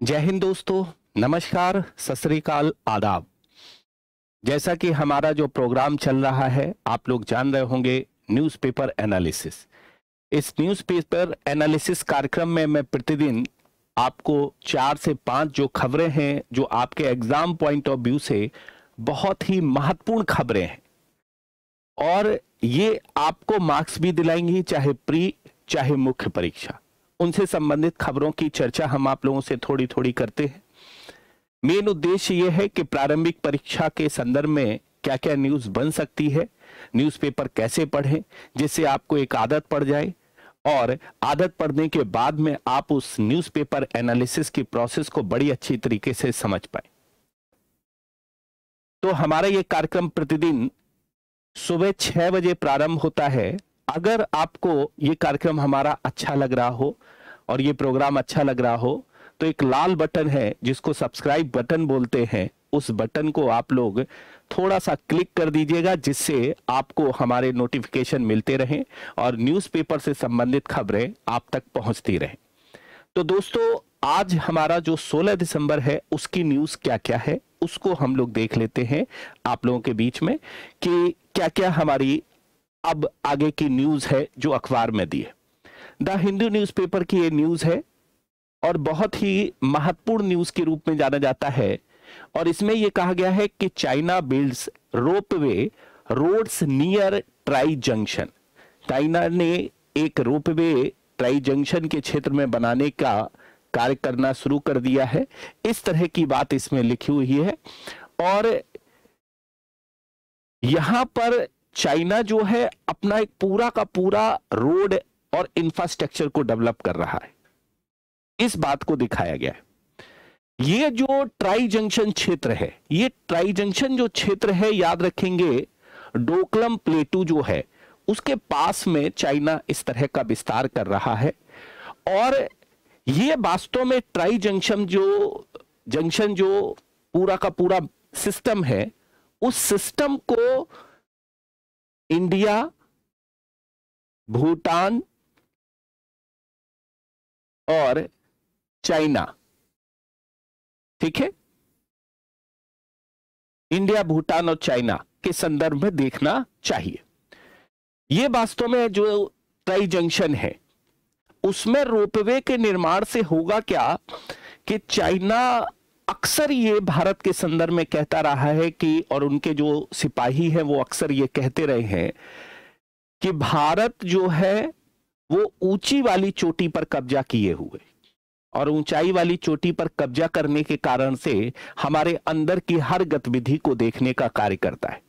जय हिंद दोस्तों, नमस्कार, सत श्री अकाल, आदाब। जैसा कि हमारा जो प्रोग्राम चल रहा है, आप लोग जान रहे होंगे, न्यूज़पेपर एनालिसिस। इस न्यूज़पेपर एनालिसिस कार्यक्रम में मैं प्रतिदिन आपको 4 से 5 जो खबरें हैं, जो आपके एग्जाम पॉइंट ऑफ व्यू से बहुत ही महत्वपूर्ण खबरें हैं, और ये आपको मार्क्स भी दिलाएंगी, चाहे प्री चाहे मुख्य परीक्षा। उनसे संबंधित खबरों की चर्चा हम आप लोगों से थोड़ी थोड़ी करते हैं। मेन उद्देश्य यह है कि प्रारंभिक परीक्षा के संदर्भ में क्या क्या न्यूज बन सकती है, न्यूज़पेपर कैसे पढ़ें जिससे आपको एक आदत पड़ जाए, और आदत पड़ने के बाद में आप उस न्यूज़पेपर एनालिसिस की प्रोसेस को बड़ी अच्छी तरीके से समझ पाए। तो हमारा ये कार्यक्रम प्रतिदिन सुबह 6 बजे प्रारंभ होता है। अगर आपको ये कार्यक्रम हमारा अच्छा लग रहा हो और ये प्रोग्राम अच्छा लग रहा हो, तो एक लाल बटन है जिसको सब्सक्राइब बटन बोलते हैं, उस बटन को आप लोग थोड़ा सा क्लिक कर दीजिएगा, जिससे आपको हमारे नोटिफिकेशन मिलते रहें और न्यूज़पेपर से संबंधित खबरें आप तक पहुंचती रहें। तो दोस्तों, आज हमारा जो 16 दिसंबर है उसकी न्यूज क्या क्या है, उसको हम लोग देख लेते हैं आप लोगों के बीच में कि क्या क्या हमारी अब आगे की न्यूज है जो अखबार में दी है। द हिंदू न्यूज़पेपर की ये न्यूज है और बहुत ही महत्वपूर्ण न्यूज के रूप में जाना जाता है। और इसमें यह कहा गया है कि China builds ropeway roads near tri junction. China ने एक रोपवे ट्राई जंक्शन के क्षेत्र में बनाने का कार्य करना शुरू कर दिया है, इस तरह की बात इसमें लिखी हुई है। और यहां पर चाइना जो है अपना एक पूरा का पूरा रोड और इंफ्रास्ट्रक्चर को डेवलप कर रहा है, इस बात को दिखाया गया है। ये जो ट्राई जंक्शन क्षेत्र है, ये ट्राई जंक्शन जो क्षेत्र है, याद रखेंगे, डोकलम प्लेटू जो है उसके पास में चाइना इस तरह का विस्तार कर रहा है। और ये वास्तव में ट्राई जंक्शन जो पूरा का पूरा सिस्टम है, उस सिस्टम को इंडिया, भूटान और चाइना, ठीक है, इंडिया, भूटान और चाइना के संदर्भ में देखना चाहिए। यह वास्तव में जो ट्राई जंक्शन है उसमें रोपवे के निर्माण से होगा क्या कि चाइना अक्सर ये भारत के संदर्भ में कहता रहा है कि, और उनके जो सिपाही हैं वो अक्सर ये कहते रहे हैं कि भारत जो है वो ऊंची वाली चोटी पर कब्जा किए हुए, और ऊंचाई वाली चोटी पर कब्जा करने के कारण से हमारे अंदर की हर गतिविधि को देखने का कार्य करता है।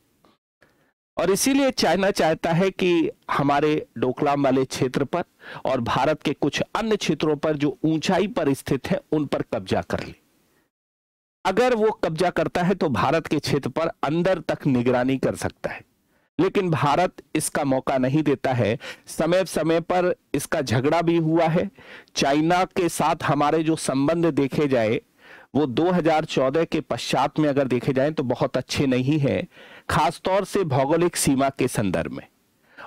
और इसीलिए चाइना चाहता है कि हमारे डोकलाम वाले क्षेत्र पर और भारत के कुछ अन्य क्षेत्रों पर जो ऊंचाई पर स्थित है उन पर कब्जा कर ले। अगर वो कब्जा करता है तो भारत के क्षेत्र पर अंदर तक निगरानी कर सकता है, लेकिन भारत इसका मौका नहीं देता है। समय समय पर इसका झगड़ा भी हुआ है। चाइना के साथ हमारे जो संबंध देखे जाए वो 2014 के पश्चात में अगर देखे जाएं तो बहुत अच्छे नहीं है, खासतौर से भौगोलिक सीमा के संदर्भ में।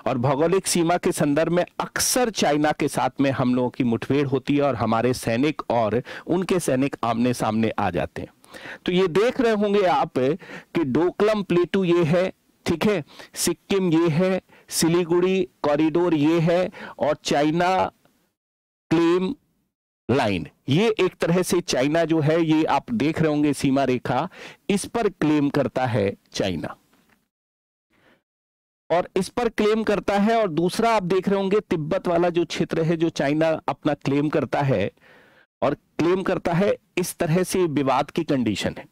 और भौगोलिक सीमा के संदर्भ में अक्सर चाइना के साथ में हम लोगों की मुठभेड़ होती है और हमारे सैनिक और उनके सैनिक आमने सामने आ जाते हैं। तो ये देख रहे होंगे आप कि डोकलम प्लेटू ये है, ठीक है, सिक्किम ये है, सिलीगुड़ी कॉरिडोर ये है, और चाइना क्लेम लाइन, ये एक तरह से चाइना जो है, ये आप देख रहे होंगे सीमा रेखा, इस पर क्लेम करता है चाइना, और इस पर क्लेम करता है। और दूसरा आप देख रहे होंगे तिब्बत वाला जो क्षेत्र है जो चाइना अपना क्लेम करता है, और क्लेम करता है, इस तरह से विवाद की कंडीशन है।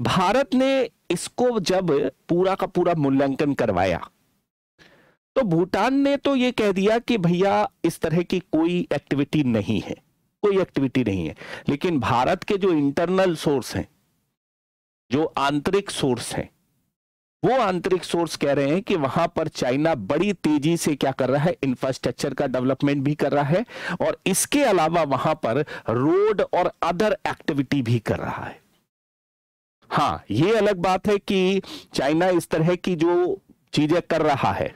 भारत ने इसको जब पूरा का पूरा मूल्यांकन करवाया तो भूटान ने तो ये कह दिया कि भैया इस तरह की कोई एक्टिविटी नहीं है, कोई एक्टिविटी नहीं है। लेकिन भारत के जो इंटरनल सोर्स हैं, जो आंतरिक सोर्स हैं, वो आंतरिक सोर्स कह रहे हैं कि वहां पर चाइना बड़ी तेजी से क्या कर रहा है, इंफ्रास्ट्रक्चर का डेवलपमेंट भी कर रहा है, और इसके अलावा वहां पर रोड और अदर एक्टिविटी भी कर रहा है। हां, ये अलग बात है कि चाइना इस तरह की जो चीजें कर रहा है,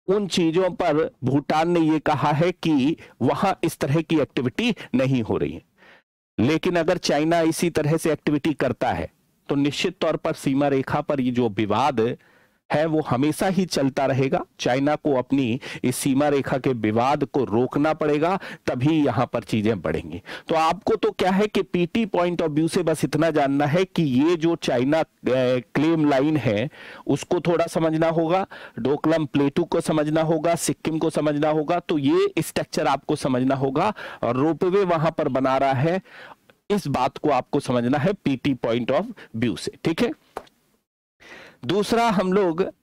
उन चीजों पर भूटान ने यह कहा है कि वहां इस तरह की एक्टिविटी नहीं हो रही है। लेकिन अगर चाइना इसी तरह से एक्टिविटी करता है तो निश्चित तौर पर सीमा रेखा पर ये जो विवाद है वो हमेशा ही चलता रहेगा। चाइना को अपनी इस सीमा रेखा के विवाद को रोकना पड़ेगा, तभी यहां पर चीजें बढ़ेंगी। तो आपको तो क्या है कि पीटी पॉइंट ऑफ व्यू से बस इतना जानना है कि ये जो चाइना क्लेम लाइन है उसको थोड़ा समझना होगा, डोकलाम प्लेटू को समझना होगा, सिक्किम को समझना होगा। तो ये स्ट्रक्चर आपको समझना होगा और रोपवे वहां पर बना रहा है, इस बात को आपको समझना है पीटी पॉइंट ऑफ व्यू से। ठीक है, दूसरा हम लोग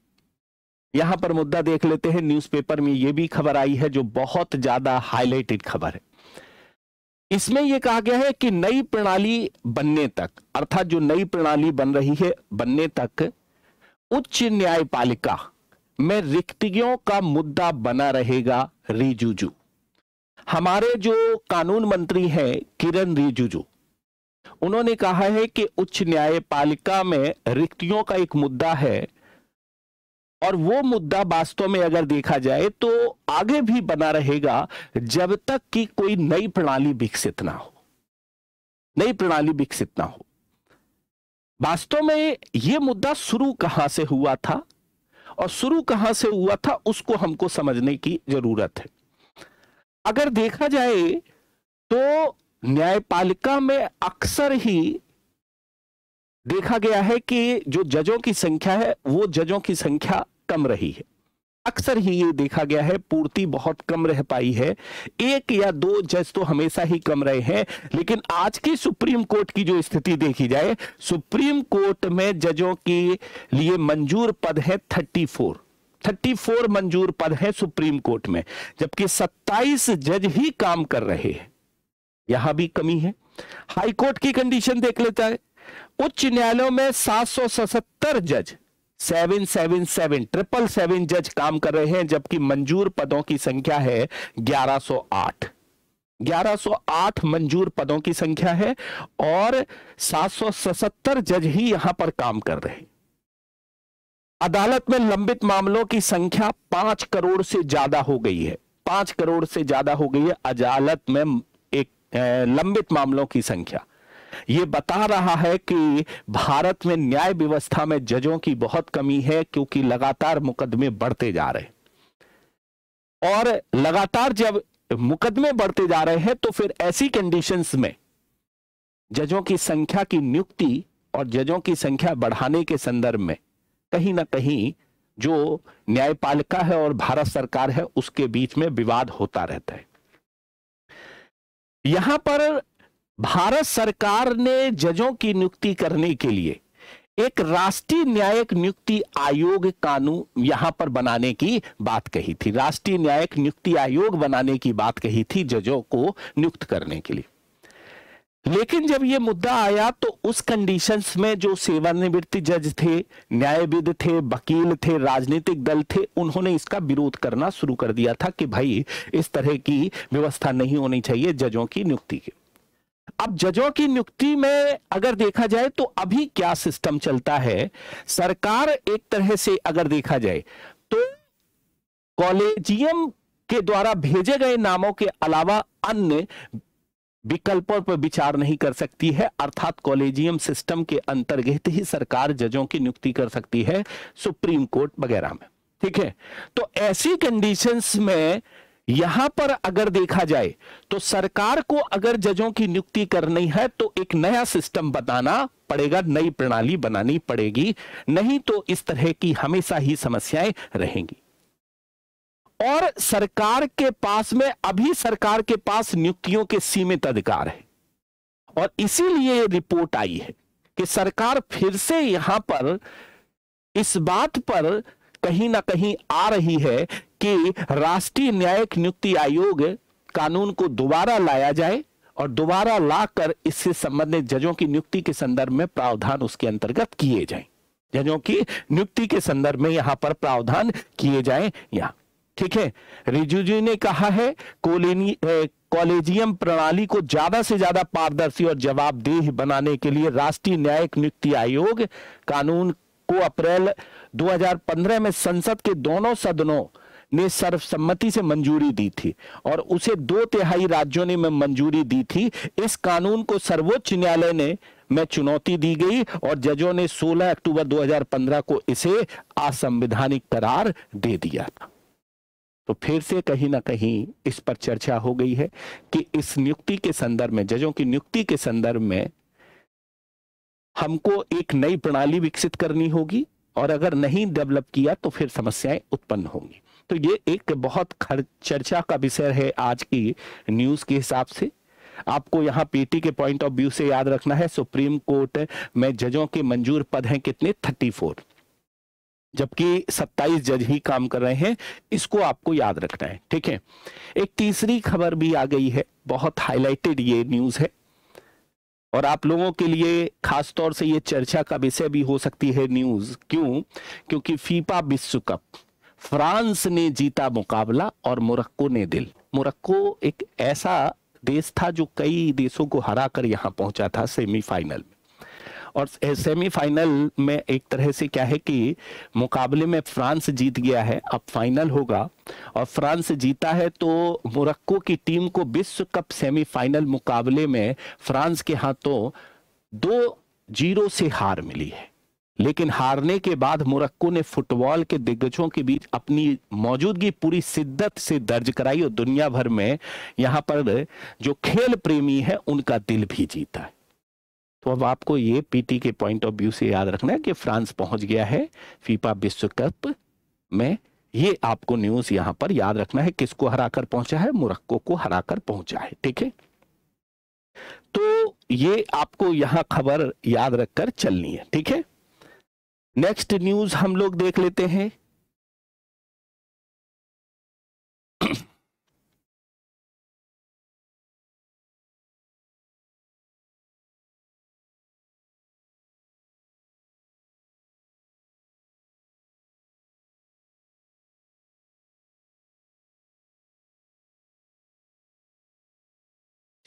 यहां पर मुद्दा देख लेते हैं। न्यूज़पेपर में यह भी खबर आई है जो बहुत ज्यादा हाईलाइटेड खबर है। इसमें यह कहा गया है कि नई प्रणाली बनने तक, अर्थात जो नई प्रणाली बन रही है बनने तक, उच्च न्यायपालिका में रिक्तियों का मुद्दा बना रहेगा। रिजिजू, हमारे जो कानून मंत्री हैं किरण रिजिजू, उन्होंने कहा है कि उच्च न्यायपालिका में रिक्तियों का एक मुद्दा है और वो मुद्दा वास्तव में अगर देखा जाए तो आगे भी बना रहेगा जब तक कि कोई नई प्रणाली विकसित ना हो, नई प्रणाली विकसित ना हो। वास्तव में यह मुद्दा शुरू कहां से हुआ था और शुरू कहां से हुआ था उसको हमको समझने की जरूरत है। अगर देखा जाए तो न्यायपालिका में अक्सर ही देखा गया है कि जो जजों की संख्या है वो जजों की संख्या कम रही है। अक्सर ही ये देखा गया है, पूर्ति बहुत कम रह पाई है, एक या दो जज तो हमेशा ही कम रहे हैं। लेकिन आज की सुप्रीम कोर्ट की जो स्थिति देखी जाए, सुप्रीम कोर्ट में जजों के लिए मंजूर पद है 34 मंजूर पद है सुप्रीम कोर्ट में, जबकि 27 जज ही काम कर रहे हैं। यहां भी कमी है। हाई कोर्ट की कंडीशन देख लेता है। उच्च न्यायालयों में 777 जज 777 जज काम कर रहे हैं, जबकि मंजूर पदों की संख्या है 1108 मंजूर पदों की संख्या है और 777 जज ही यहां पर काम कर रहे हैं। अदालत में लंबित मामलों की संख्या 5 करोड़ से ज्यादा हो गई है। 5 करोड़ से ज्यादा हो गई है अदालत में एक लंबित मामलों की संख्या। यह बता रहा है कि भारत में न्याय व्यवस्था में जजों की बहुत कमी है, क्योंकि लगातार मुकदमे बढ़ते जा रहे हैं। और लगातार जब मुकदमे बढ़ते जा रहे हैं तो फिर ऐसी कंडीशंस में जजों की संख्या की नियुक्ति और जजों की संख्या बढ़ाने के संदर्भ में कहीं ना कहीं जो न्यायपालिका है और भारत सरकार है उसके बीच में विवाद होता रहता है। यहां पर भारत सरकार ने जजों की नियुक्ति करने के लिए एक राष्ट्रीय न्यायिक नियुक्ति आयोग कानून यहां पर बनाने की बात कही थी। राष्ट्रीय न्यायिक नियुक्ति आयोग बनाने की बात कही थी जजों को नियुक्त करने के लिए। लेकिन जब यह मुद्दा आया तो उस कंडीशंस में जो सेवानिवृत्त जज थे, न्यायविद थे, वकील थे, राजनीतिक दल थे, उन्होंने इसका विरोध करना शुरू कर दिया था कि भाई इस तरह की व्यवस्था नहीं होनी चाहिए जजों की नियुक्ति की। अब जजों की नियुक्ति में अगर देखा जाए तो अभी क्या सिस्टम चलता है, सरकार एक तरह से अगर देखा जाए तो कॉलेजियम के द्वारा भेजे गए नामों के अलावा अन्य विकल्पों पर विचार नहीं कर सकती है। अर्थात कॉलेजियम सिस्टम के अंतर्गत ही सरकार जजों की नियुक्ति कर सकती है, सुप्रीम कोर्ट वगैरह में। ठीक है, तो ऐसी कंडीशंस में यहां पर अगर देखा जाए तो सरकार को अगर जजों की नियुक्ति करनी है तो एक नया सिस्टम बनाना पड़ेगा, नई प्रणाली बनानी पड़ेगी, नहीं तो इस तरह की हमेशा ही समस्याएं रहेंगी। और सरकार के पास में अभी सरकार के पास नियुक्तियों के सीमित अधिकार है और इसीलिए रिपोर्ट आई है कि सरकार फिर से यहां पर इस बात पर कहीं ना कहीं आ रही है कि राष्ट्रीय न्यायिक नियुक्ति आयोग कानून को दोबारा लाया जाए और दोबारा लाकर इससे संबंधित जजों की नियुक्ति के संदर्भ में प्रावधान उसके अंतर्गत किए जाएं। जजों की नियुक्ति के संदर्भ में यहां पर प्रावधान किए जाएं यहां। ठीक है, रिजिजू ने कहा है कॉलेजियम प्रणाली को ज्यादा से ज्यादा पारदर्शी और जवाबदेह बनाने के लिए राष्ट्रीय न्यायिक नियुक्ति आयोग कानून को अप्रैल 2015 में संसद के दोनों सदनों ने सर्वसम्मति से मंजूरी दी थी और उसे 2/3 राज्यों ने मंजूरी दी थी। इस कानून को सर्वोच्च न्यायालय में चुनौती दी गई और जजों ने 16 अक्टूबर 2015 को इसे असंवैधानिक करार दे दिया। तो फिर से कहीं ना कहीं इस पर चर्चा हो गई है कि इस नियुक्ति के संदर्भ में, जजों की नियुक्ति के संदर्भ में हमको एक नई प्रणाली विकसित करनी होगी और अगर नहीं डेवलप किया तो फिर समस्याएं उत्पन्न होंगी। तो ये एक बहुत चर्चा का विषय है आज की न्यूज के हिसाब से। आपको यहां पीटी के पॉइंट ऑफ व्यू से याद रखना है, सुप्रीम कोर्ट में जजों के मंजूर पद हैं कितने? 34, जबकि 27 जज ही काम कर रहे हैं। इसको आपको याद रखना है, ठीक है। एक तीसरी खबर भी आ गई है, बहुत हाईलाइटेड ये न्यूज है और आप लोगों के लिए खास तौर से ये चर्चा का विषय भी हो सकती है न्यूज। क्यों? क्योंकि फीफा विश्व कप फ्रांस ने जीता मुकाबला और मोरक्को ने दिल। मोरक्को एक ऐसा देश था जो कई देशों को हराकर यहां पहुंचा था सेमीफाइनल में, और सेमीफाइनल में एक तरह से क्या है कि मुकाबले में फ्रांस जीत गया है, अब फाइनल होगा और फ्रांस जीता है तो मोरक्को की टीम को विश्व कप सेमीफाइनल मुकाबले में फ्रांस के हाथों 2-0 से हार मिली है। लेकिन हारने के बाद मोरक्को ने फुटबॉल के दिग्गजों के बीच अपनी मौजूदगी पूरी शिद्दत से दर्ज कराई और दुनिया भर में यहां पर जो खेल प्रेमी है उनका दिल भी जीता है। तो अब आपको ये पीटी के पॉइंट ऑफ व्यू से याद रखना है कि फ्रांस पहुंच गया है फीफा विश्व कप में। ये आपको न्यूज यहां पर याद रखना है, किसको हराकर पहुंचा है? मोरक्को को हराकर पहुंचा है, ठीक है। तो ये आपको यहां खबर याद रखकर चलनी है, ठीक है। नेक्स्ट न्यूज हम लोग देख लेते हैं।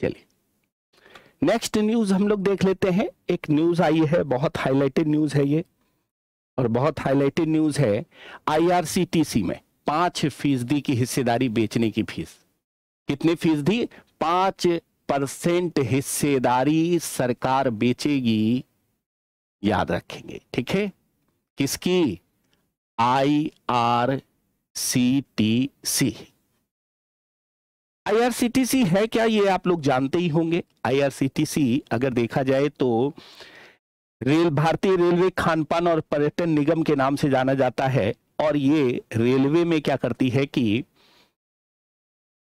चलिए नेक्स्ट न्यूज हम लोग देख लेते हैं। एक न्यूज आई है, बहुत हाईलाइटेड न्यूज है ये, और बहुत हाईलाइटेड न्यूज है। आईआरसीटीसी में 5% की हिस्सेदारी बेचने की फीस। कितनी फीसदी? 5% हिस्सेदारी सरकार बेचेगी, याद रखेंगे, ठीक है। किसकी? आईआरसीटीसी। आईआरसीटीसी है क्या, ये आप लोग जानते ही होंगे। आईआरसीटीसी अगर देखा जाए तो भारतीय रेलवे खानपान और पर्यटन निगम के नाम से जाना जाता है, और ये रेलवे में क्या करती है कि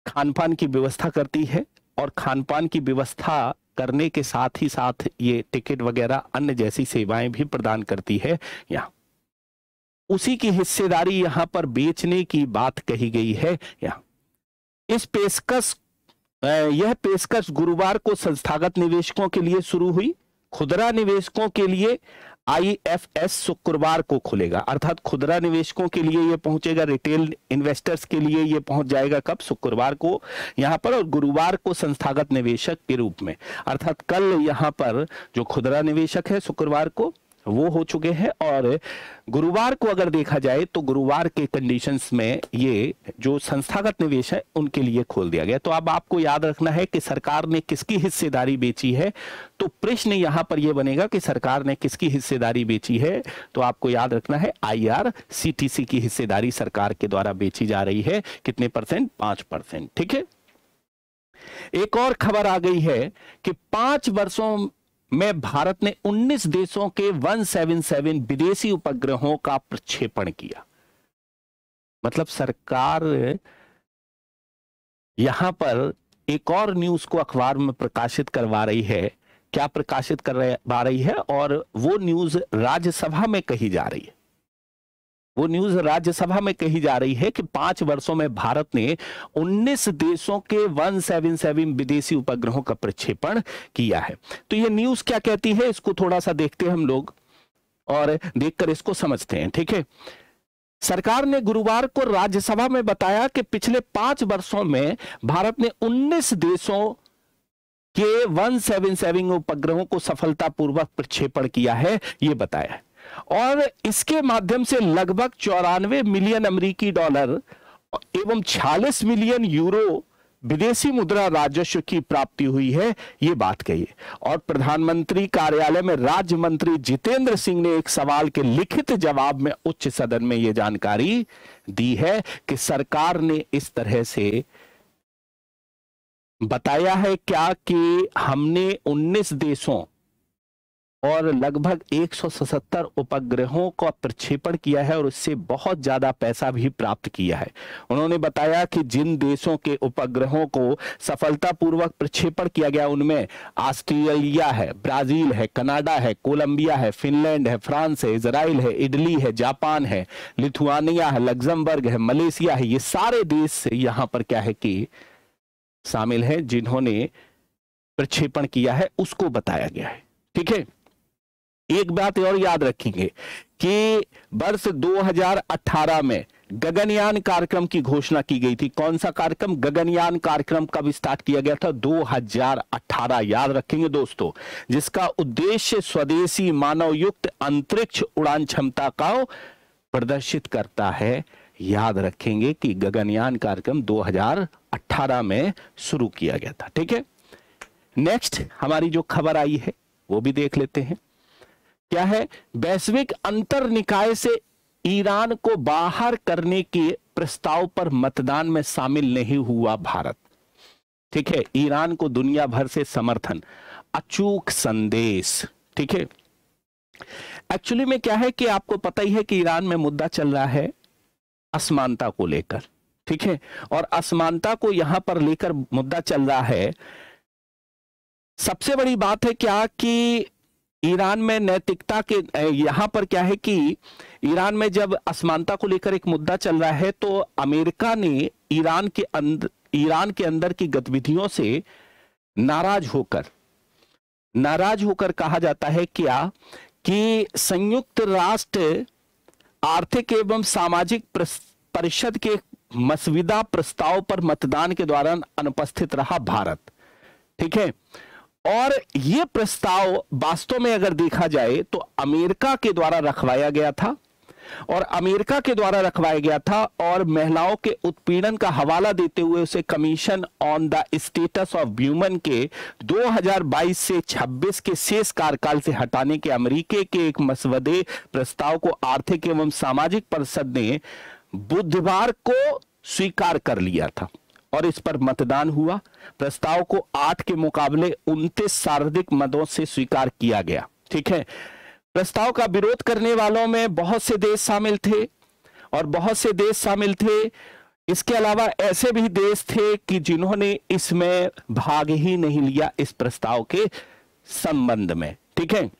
खानपान की व्यवस्था करती है, और खानपान की व्यवस्था करने के साथ ही साथ ये टिकट वगैरह अन्य जैसी सेवाएं भी प्रदान करती है। यहाँ उसी की हिस्सेदारी यहां पर बेचने की बात कही गई है। यहाँ यह पेशकश गुरुवार को संस्थागत निवेशकों के लिए शुरू हुई। खुदरा निवेशकों के लिए आईएफएस शुक्रवार को खुलेगा, अर्थात खुदरा निवेशकों के लिए यह पहुंचेगा, रिटेल इन्वेस्टर्स के लिए यह पहुंच जाएगा कब? शुक्रवार को यहां पर, और गुरुवार को संस्थागत निवेशक के रूप में, अर्थात कल यहां पर जो खुदरा निवेशक है शुक्रवार को वो हो चुके हैं, और गुरुवार को अगर देखा जाए तो गुरुवार के कंडीशंस में ये जो संस्थागत निवेश है उनके लिए खोल दिया गया। तो अब आपको याद रखना है कि सरकार ने किसकी हिस्सेदारी बेची है। तो प्रश्न यहां पर यह बनेगा कि सरकार ने किसकी हिस्सेदारी बेची है, तो आपको याद रखना है आईआरसीटीसी की हिस्सेदारी सरकार के द्वारा बेची जा रही है। कितने %? 5%, ठीक है। एक और खबर आ गई है कि 5 वर्षों में भारत ने 19 देशों के 177 विदेशी उपग्रहों का प्रक्षेपण किया। मतलब सरकार यहां पर एक और न्यूज को अखबार में प्रकाशित करवा रही है। क्या प्रकाशित करवा रही है? और वो न्यूज राज्यसभा में कही जा रही है। वो न्यूज राज्यसभा में कही जा रही है कि 5 वर्षों में भारत ने 19 देशों के 177 विदेशी उपग्रहों का प्रक्षेपण किया है। तो ये न्यूज क्या कहती है, इसको थोड़ा सा देखते हैं हम लोग और देखकर इसको समझते हैं, ठीक है। सरकार ने गुरुवार को राज्यसभा में बताया कि पिछले 5 वर्षों में भारत ने 19 देशों के 177 उपग्रहों को सफलतापूर्वक प्रक्षेपण किया है, ये बताया है। और इसके माध्यम से लगभग 94 मिलियन अमेरिकी डॉलर एवं 46 मिलियन यूरो विदेशी मुद्रा राजस्व की प्राप्ति हुई है, ये बात कही है। और प्रधानमंत्री कार्यालय में राज्य मंत्री जितेंद्र सिंह ने एक सवाल के लिखित जवाब में उच्च सदन में यह जानकारी दी है कि सरकार ने इस तरह से बताया है क्या कि हमने 19 देशों और लगभग 177 उपग्रहों का प्रक्षेपण किया है और उससे बहुत ज्यादा पैसा भी प्राप्त किया है। उन्होंने बताया कि जिन देशों के उपग्रहों को सफलतापूर्वक प्रक्षेपण किया गया उनमें ऑस्ट्रेलिया है, ब्राजील है, कनाडा है, कोलंबिया है, फिनलैंड है, फ्रांस है, इजराइल है, इटली है, जापान है, लिथुआनिया है, लग्जमबर्ग है, मलेशिया है। ये सारे देश यहां पर क्या है कि शामिल है जिन्होंने प्रक्षेपण किया है, उसको बताया गया है। ठीक है, एक बात और याद रखेंगे कि वर्ष 2018 में गगनयान कार्यक्रम की घोषणा की गई थी। कौन सा कार्यक्रम? गगनयान कार्यक्रम कब स्टार्ट किया गया था? 2018, याद रखेंगे दोस्तों, जिसका उद्देश्य स्वदेशी मानवयुक्त अंतरिक्ष उड़ान क्षमता का प्रदर्शित करता है। याद रखेंगे कि गगनयान कार्यक्रम 2018 में शुरू किया गया था। ठीक है, नेक्स्ट हमारी जो खबर आई है वो भी देख लेते हैं। क्या है? वैश्विक अंतर निकाय से ईरान को बाहर करने के प्रस्ताव पर मतदान में शामिल नहीं हुआ भारत। ठीक है, ईरान को दुनिया भर से समर्थन, अचूक संदेश। ठीक है, एक्चुअली में क्या है कि आपको पता ही है कि ईरान में मुद्दा चल रहा है असमानता को लेकर। ठीक है, और असमानता को यहां पर लेकर मुद्दा चल रहा है। सबसे बड़ी बात है क्या कि ईरान में नैतिकता के, यहां पर क्या है कि ईरान में जब असमानता को लेकर एक मुद्दा चल रहा है तो अमेरिका ने ईरान के अंदर की गतिविधियों से नाराज होकर कहा जाता है क्या कि संयुक्त राष्ट्र आर्थिक एवं सामाजिक परिषद के मसविदा प्रस्ताव पर मतदान के दौरान अनुपस्थित रहा भारत। ठीक है, और यह प्रस्ताव वास्तव में अगर देखा जाए तो अमेरिका के द्वारा रखवाया गया था और महिलाओं के उत्पीड़न का हवाला देते हुए उसे commission on the status of women के 2022 से 26 के शेष कार्यकाल से हटाने के अमेरिका के एक मसवदे प्रस्ताव को आर्थिक एवं सामाजिक परिषद ने बुधवार को स्वीकार कर लिया था और इस पर मतदान हुआ। प्रस्ताव को 8 के मुकाबले 29 सर्वाधिक मतों से स्वीकार किया गया। ठीक है, प्रस्ताव का विरोध करने वालों में बहुत से देश शामिल थे इसके अलावा ऐसे भी देश थे कि जिन्होंने इसमें भाग ही नहीं लिया इस प्रस्ताव के संबंध में। ठीक है,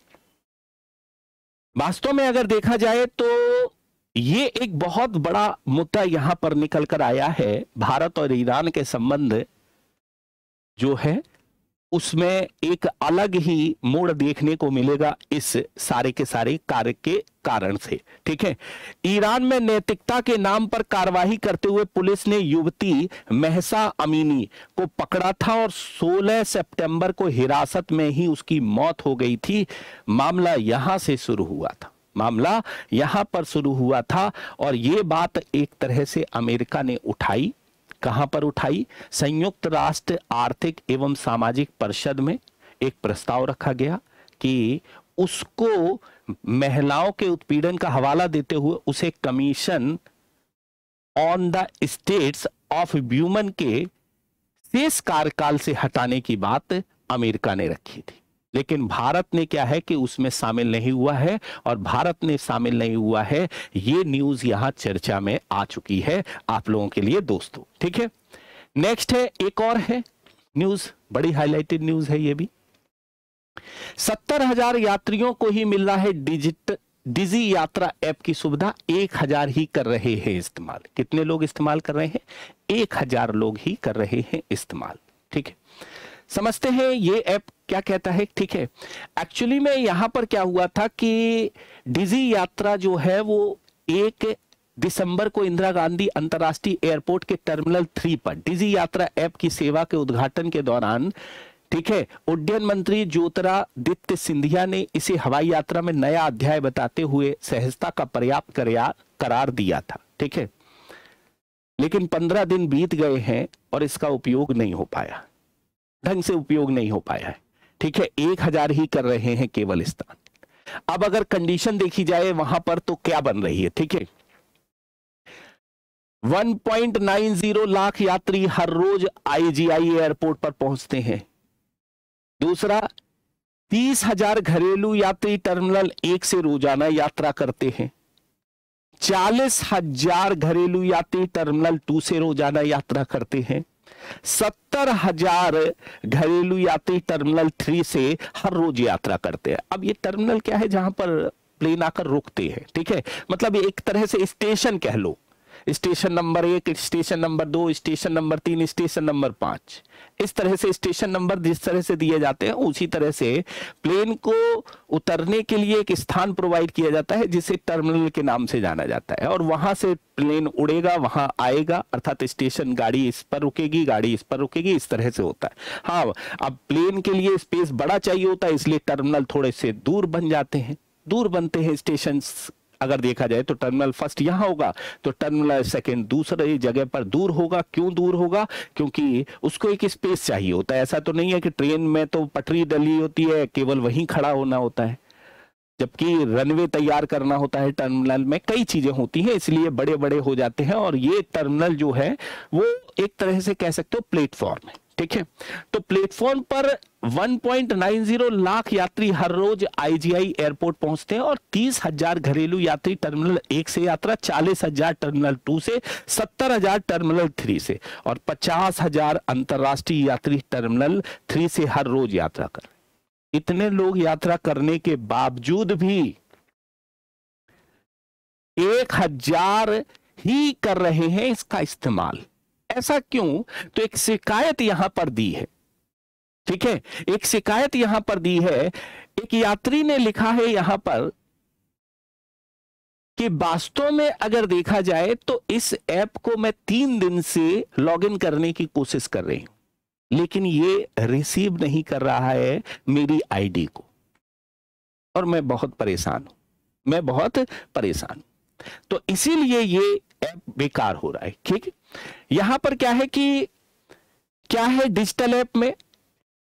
वास्तव में अगर देखा जाए तो ये एक बहुत बड़ा मुद्दा यहां पर निकल कर आया है। भारत और ईरान के संबंध जो है उसमें एक अलग ही मोड़ देखने को मिलेगा इस सारे के सारे कार्य के कारण से। ठीक है, ईरान में नैतिकता के नाम पर कार्रवाई करते हुए पुलिस ने युवती महसा अमीनी को पकड़ा था और 16 सितंबर को हिरासत में ही उसकी मौत हो गई थी। मामला यहां पर शुरू हुआ था और यह बात एक तरह से अमेरिका ने उठाई। कहां पर उठाई? संयुक्त राष्ट्र आर्थिक एवं सामाजिक परिषद में एक प्रस्ताव रखा गया कि उसको महिलाओं के उत्पीड़न का हवाला देते हुए उसे commission on the states of women के शेष कार्यकाल से हटाने की बात अमेरिका ने रखी थी। लेकिन भारत ने क्या है कि उसमें शामिल नहीं हुआ है और भारत ने शामिल नहीं हुआ है, ये न्यूज यहां चर्चा में आ चुकी है आप लोगों के लिए दोस्तों। ठीक है, नेक्स्ट है, एक और है न्यूज, बड़ी हाईलाइटेड न्यूज है ये भी। 70,000 यात्रियों को ही मिल रहा है डिजी यात्रा ऐप की सुविधा। 1,000 ही कर रहे हैं इस्तेमाल। कितने लोग इस्तेमाल कर रहे हैं? 1,000 लोग ही कर रहे हैं इस्तेमाल। ठीक है, समझते हैं ये ऐप क्या कहता है। ठीक है, एक्चुअली में यहां पर क्या हुआ था कि डिजी यात्रा जो है वो 1 दिसंबर को इंदिरा गांधी अंतर्राष्ट्रीय एयरपोर्ट के टर्मिनल 3 पर डिजी यात्रा ऐप की सेवा के उद्घाटन के दौरान, ठीक है, उड्डयन मंत्री ज्योतिरादित्य सिंधिया ने इसे हवाई यात्रा में नया अध्याय बताते हुए सहजता का पर्याप्त करार दिया था। ठीक है, लेकिन 15 दिन बीत गए हैं और इसका उपयोग नहीं हो पाया, ढंग से उपयोग नहीं हो पाया है। ठीक है, 1000 ही कर रहे हैं केवल स्थान। अब अगर कंडीशन देखी जाए वहां पर तो क्या बन रही है, ठीक है, 1.90 लाख यात्री हर रोज आईजीआई एयरपोर्ट पर पहुंचते हैं। दूसरा, 30,000 घरेलू यात्री टर्मिनल 1 से रोजाना यात्रा करते हैं। 40,000 घरेलू यात्री टर्मिनल 2 से रोजाना यात्रा करते हैं। 70,000 घरेलू यात्री टर्मिनल 3 से हर रोज यात्रा करते हैं। अब ये टर्मिनल क्या है, जहां पर प्लेन आकर रुकते हैं। ठीक है, मतलब एक तरह से स्टेशन कह लो, station number 1, station number 2, station number 3, station number 5, इस तरह से स्टेशन नंबर जिस तरह से दिए जाते हैं उसी तरह से प्लेन को उतरने के लिए एक स्थान प्रोवाइड किया जाता है जिसे टर्मिनल के नाम से जाना जाता है, और वहां से प्लेन उड़ेगा, वहां आएगा, अर्थात स्टेशन, गाड़ी इस पर रुकेगी, गाड़ी इस पर रुकेगी, इस तरह से होता है। हाँ, अब प्लेन के लिए स्पेस बड़ा चाहिए होता है, इसलिए टर्मिनल थोड़े से दूर बन जाते हैं, दूर बनते हैं स्टेशन। अगर देखा जाए तो टर्मिनल फर्स्ट यहां होगा तो टर्मिनल सेकंड दूसरे जगह पर दूर होगा। क्यों दूर होगा? क्योंकि उसको एक स्पेस चाहिए होता है। ऐसा तो नहीं है कि ट्रेन में तो पटरी डली होती है, केवल वहीं खड़ा होना होता है, जबकि रनवे तैयार करना होता है। टर्मिनल में कई चीजें होती हैं, इसलिए बड़े बड़े हो जाते हैं, और ये टर्मिनल जो है वो एक तरह से कह सकते हो प्लेटफॉर्म है। ठीक है, तो प्लेटफॉर्म पर 1.90 लाख यात्री हर रोज आईजीआई एयरपोर्ट पहुंचते हैं, और 30,000 घरेलू यात्री टर्मिनल 1 से यात्रा, 40,000 टर्मिनल 2 से, 70,000 टर्मिनल 3 से, और 50,000 अंतरराष्ट्रीय यात्री टर्मिनल 3 से हर रोज यात्रा कर। इतने लोग यात्रा करने के बावजूद भी 1000 ही कर रहे हैं इसका इस्तेमाल। ऐसा क्यों? तो एक शिकायत यहां पर दी है। ठीक है, एक शिकायत यहां पर दी है। एक यात्री ने लिखा है यहां पर कि वास्तव में अगर देखा जाए तो इस ऐप को मैं 3 दिन से लॉगिन करने की कोशिश कर रही हूं, लेकिन ये रिसीव नहीं कर रहा है मेरी आईडी को, और मैं बहुत परेशान हूं, मैं बहुत परेशान हूं। तो इसीलिए ये ऐप बेकार हो रहा है। ठीक है, यहां पर क्या है कि क्या है डिजिटल ऐप में,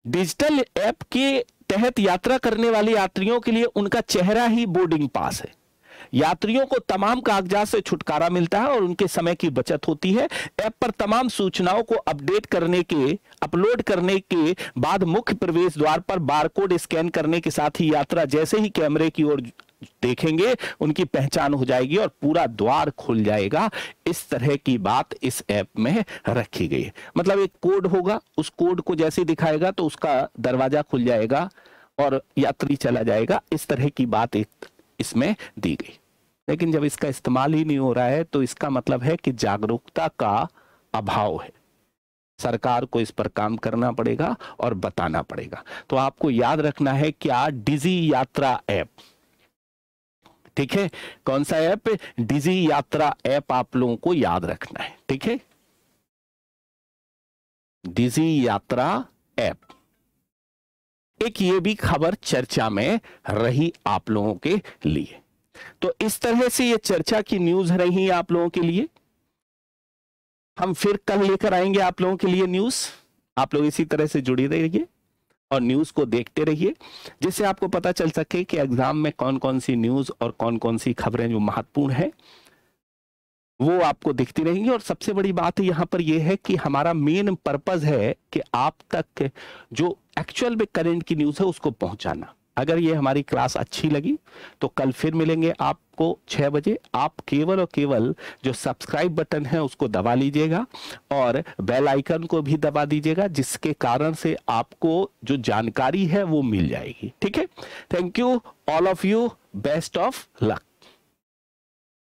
डिजिटल ऐप के तहत यात्रा करने वाले यात्रियों के लिए उनका चेहरा ही बोर्डिंग पास है। यात्रियों को तमाम कागजात से छुटकारा मिलता है और उनके समय की बचत होती है। ऐप पर तमाम सूचनाओं को अपलोड करने के बाद मुख्य प्रवेश द्वार पर बारकोड स्कैन करने के साथ ही यात्रा जैसे ही कैमरे की ओर देखेंगे उनकी पहचान हो जाएगी और पूरा द्वार खुल जाएगा। इस तरह की बात इस ऐप में रखी गई है। मतलब एक कोड होगा, उस कोड को जैसे दिखाएगा तो उसका दरवाजा खुल जाएगा और यात्री चला जाएगा। इस तरह की बात इसमें दी गई। लेकिन जब इसका इस्तेमाल ही नहीं हो रहा है तो इसका मतलब है कि जागरूकता का अभाव है। सरकार को इस पर काम करना पड़ेगा और बताना पड़ेगा। तो आपको याद रखना है क्या, डिजी यात्रा ऐप। ठीक है, कौन सा ऐप? डिजी यात्रा ऐप आप लोगों को याद रखना है। ठीक है, डिजी यात्रा ऐप। एक ये भी खबर चर्चा में रही आप लोगों के लिए। तो इस तरह से ये चर्चा की न्यूज रही आप लोगों के लिए। हम फिर कल लेकर आएंगे आप लोगों के लिए न्यूज। आप लोग इसी तरह से जुड़ी रहिए और न्यूज को देखते रहिए, जिससे आपको पता चल सके कि एग्जाम में कौन कौन सी न्यूज और कौन कौन सी खबरें जो महत्वपूर्ण है वो आपको दिखती रहेंगी। और सबसे बड़ी बात यहां पर यह है कि हमारा मेन पर्पस है कि आप तक जो एक्चुअल में करंट की न्यूज है उसको पहुंचाना। अगर ये हमारी क्लास अच्छी लगी तो कल फिर मिलेंगे आपको 6 बजे। आप केवल और केवल जो सब्सक्राइब बटन है उसको दबा लीजिएगा और बेल आइकन को भी दबा दीजिएगा, जिसके कारण से आपको जो जानकारी है वो मिल जाएगी। ठीक है, thank you all of you, best of luck.